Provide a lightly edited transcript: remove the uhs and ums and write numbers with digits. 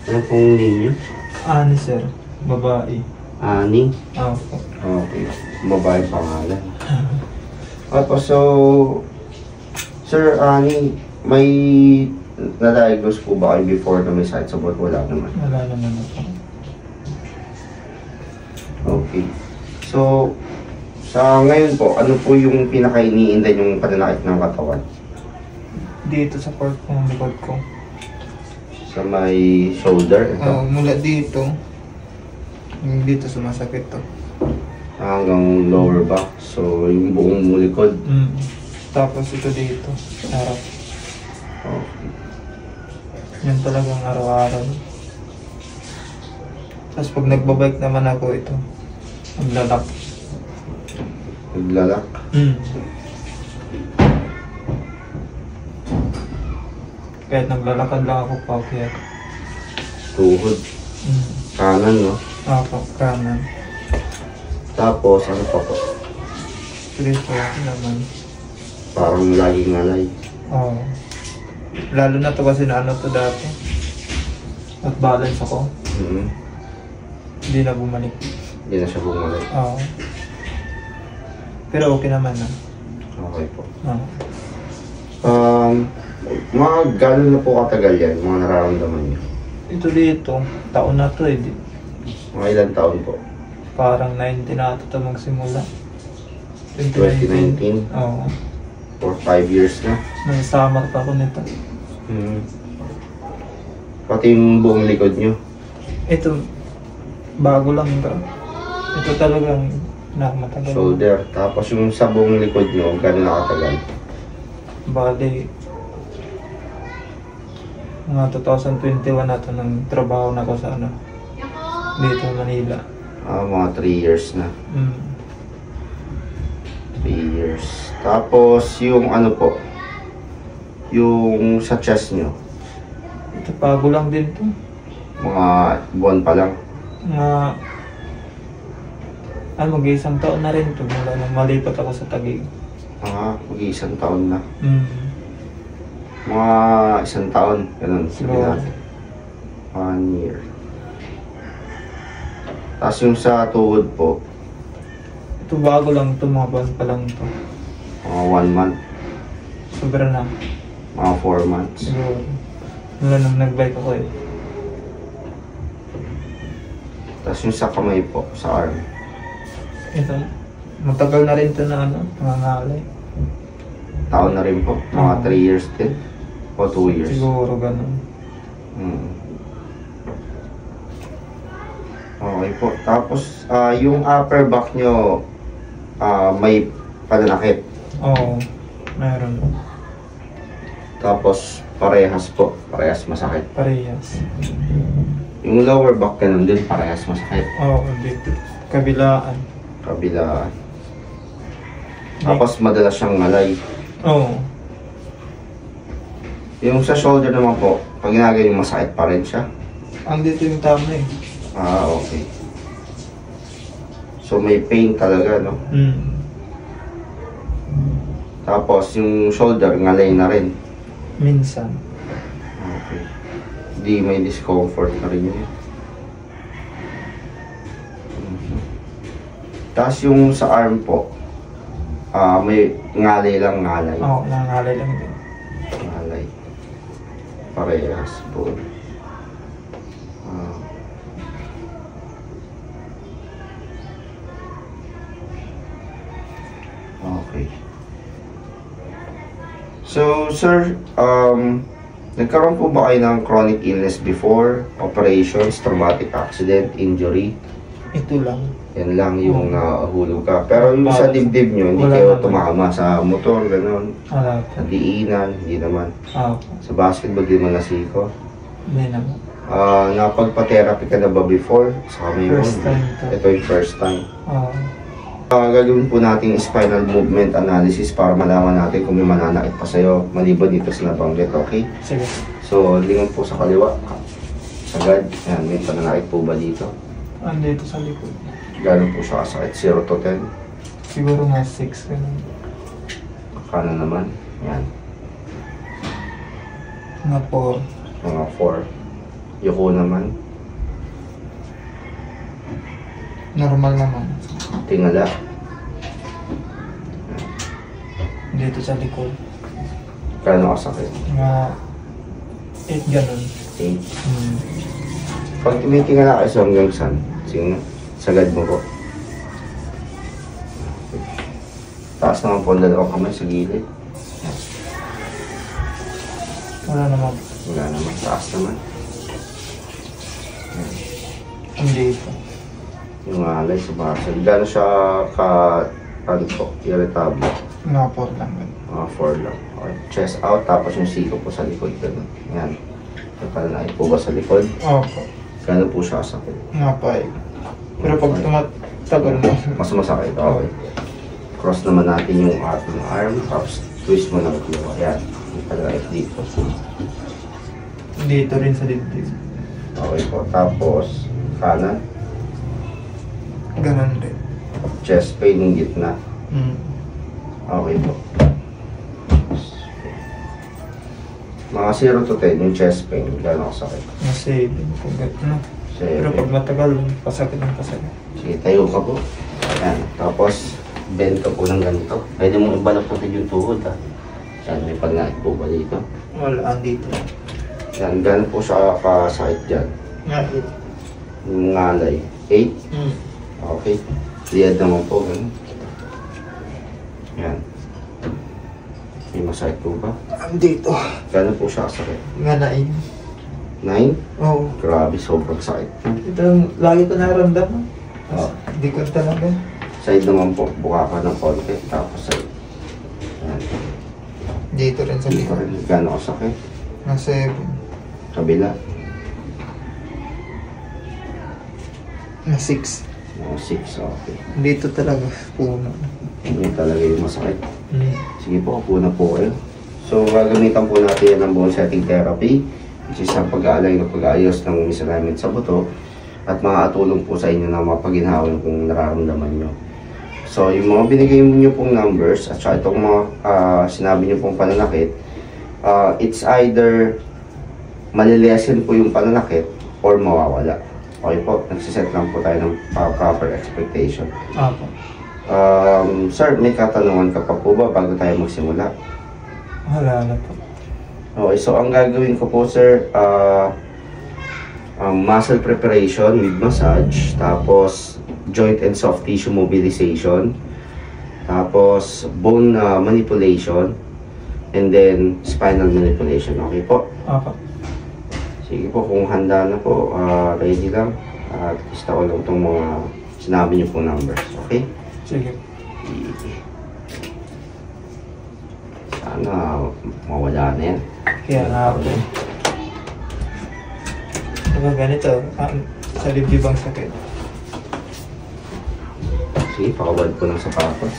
Ano pong ninyo? Ani, sir. Babae. Ani? Opo. Okay. Babae pangalan. Tapos, so, Sir Ani, may na-diagnose po ba kayo before na may sakit sa buhat? Wala naman. Wala naman ako. Okay. So, sa ngayon po, ano po yung pinaka-iniinda yung pananakit ng katawan? Dito sa part ng likod ko. Sa may shoulder? Ito? Mula dito. Yung dito sumasakit to. Hanggang lower back. So, yung buong likod. Tapos ito dito. Harap. Okay. Yan talagang araw-araw. Tapos pag nagbabike naman ako ito, maglalak. Naglalak? Kahit naglalakad lang ako pa, kaya. Tuhod. Kanan, no? Ako, kanan. Tapos, ano pa po? Dito naman. Parang laging ngalay. Oo. Lalo na to kasi na ano to dati. At balance ako. Hindi na bumalik. Hindi na siya bumalik. Oo. Pero okay naman na. Okay po. Oo. Mga gano'n na po katagal yan, mga nararamdaman niyo? Ito dito, taon na to eh. Mga ilang taon po? Parang 19 na ito magsimula. 2019? Oo. For 5 years na? Nang summer pa ako nito. Pati yung buong likod niyo? Ito, bago lang ito. Ito talagang matagal. Shoulder. Tapos yung sa buong likod niyo, gano'n na katagal? Bali, mga 2021 na ito nang trabaho na ako sa ano, dito Manila. Mga 3 years na. 3 years. Tapos yung ano po, yung sa chest nyo, Ito bago lang din to. mga buwan pa lang. Mag-iisang taon na rin to mula nang malipat ako sa Taguig. Mag-iisang taon na. Mga 1 taon, ganun. Sabi natin. 1 year. Tapos yung sa tuhod po, Ito bago lang to, mga buwan pa lang to. mga 1 month, Sobra na. mga 4 months. Siguro. Mula nang nag-bike ako eh. Tapos yung sa kamay po, sa arm, Ito, matagal na rin to na ano, nangangalay. taon na rin po, mga 3 years din. O 2 years. Siguro ganun. Okay po. Tapos, yung upper back nyo, may pananakit. Oo, meron. Tapos, parehas po. Parehas masakit. Parehas. Yung lower back ganun din, parehas masakit. Oo, dito. Kabilaan. Kabilaan. Tapos, madalas siyang ngalay. Oo. Yung sa shoulder naman po, pag ginagay yung masakit pa rin siya. Ang dito yung tama eh. Okay. So, may pain talaga, no? Tapos, yung shoulder, ngalay na rin. Minsan. Okay. Di may discomfort na rin yun. Tapos yung sa arm po, may ngalay lang ngalay. Oo, nangangalay lang din. Ngalay. Parehas po. Okay. So, sir, nagkaroon po ba kayo ng chronic illness before? Operations, traumatic accident, injury? Ito lang. Yan lang yung nahulog ka. Pero yung sa dibdib nyo, hindi Wala kayo naman. tumama sa motor, gano'n. Wala Sa diinan, hindi naman. Oo. Sa basketball, di man nasiko. Hindi naman. Napagpa-therapy ka na ba before? Sa kami First time to. Ito yung first time. Oo. Gagawin po natin spinal movement analysis para malaman natin kung may mananakit pa sa'yo maliban dito sa nabanggit, okay? Sige. So, lingon po sa kaliwa. Sagad. Ayan, may pananakit po ba dito? Andito sa likod. Gano'n po siya kasakit? 0 to 10? Siguro nga 6. Ganun. Kanan naman. Yan. Mga 4. Mga 4. Yuko naman. Normal naman. Tingala. Dito sa likod. Kano kasakit? Mga 8 ganun. 8. Pag may tingala kayo hanggang saan? Sige, sagad mo po. Taas naman po ang dalawang kamay sa gilid. Wala naman. Wala naman. Taas naman. Dito. Yung alay sa basal. Gano'n siya ano po, irritable. Mga 4 lang. Mga 4 lang. Okay. Chest out, tapos yung siko po sa likod. Ganun. Yan. Nakalanain po ba sa likod? Opo. Gano'n po siya sakit? Mga 5. Pero pag tumatagal mo. Mas masakit. Okay. Cross naman natin yung ating arm, tapos twist mo ng kaliwa. Yan. Nakalanain dito. Dito rin sa dibdib. Okay po. Tapos, kanan. Ganun rin. Chest pain yung gitna. Okay po. Mga 0 to 10 yung chest pain, gano'n kasakit? Mga 7. Kung gano'n. Pero pag 7. matagal, pasakit ng pasakit. Sige, tayo ka po. Yan. Tapos, bento po ng ganito. Pwede mong ibalaputin yung tuhod, ha. Yan, may pagngait po ba dito? Wala, dito. Yan, gano'n po siya kasakit dyan. Nga, Yung ngalay. 8? Okay. Liad naman po, gano'n. Yan. May masakit po ba? dito. Gano'n po siya kasakit? Nga 9. 9? Oo. Grabe, sobrang sakit. Ito, lagi ko naramdaman. Oh. Hindi ko talaga. Side naman po, buka ka ng konti. Tapos side. Yan. Dito rin sa likod. Gano'n kasakit? Nga 7. Kabila. Nga 6. 6, okay. Dito talaga. Puno. Yun talaga yung masakit. Sige po, upo na po kayo. So, gagamitan po natin yan ng bone setting therapy, which is ang pag-aalay ng pag-aayos ng misalignment sa buto at makakatulong po sa inyo na mapaginhawa kung nararamdaman nyo. So, yung mga binigay nyo pong numbers at saka itong mga sinabi nyo pong pananakit, it's either malilesen po yung pananakit or mawawala. Okay po, nagsiset lang po tayo ng proper expectation. Apo. Sir, may katanungan ka pa po ba bago tayo magsimula? Wala na po. Okay, so ang gagawin ko po, sir, muscle preparation with massage, tapos joint and soft tissue mobilization, tapos bone manipulation, and then spinal manipulation. Okay po? Apo. Sige po, kung handa na po, ready lang. At lista ko lang itong mga sinabi niyo po numbers. Okay? Sige. Sana mawala na yan. Kaya nga ako. Diba ganito? Sa dibdib ang sakit. Sige, pakawad ko ng sapatos.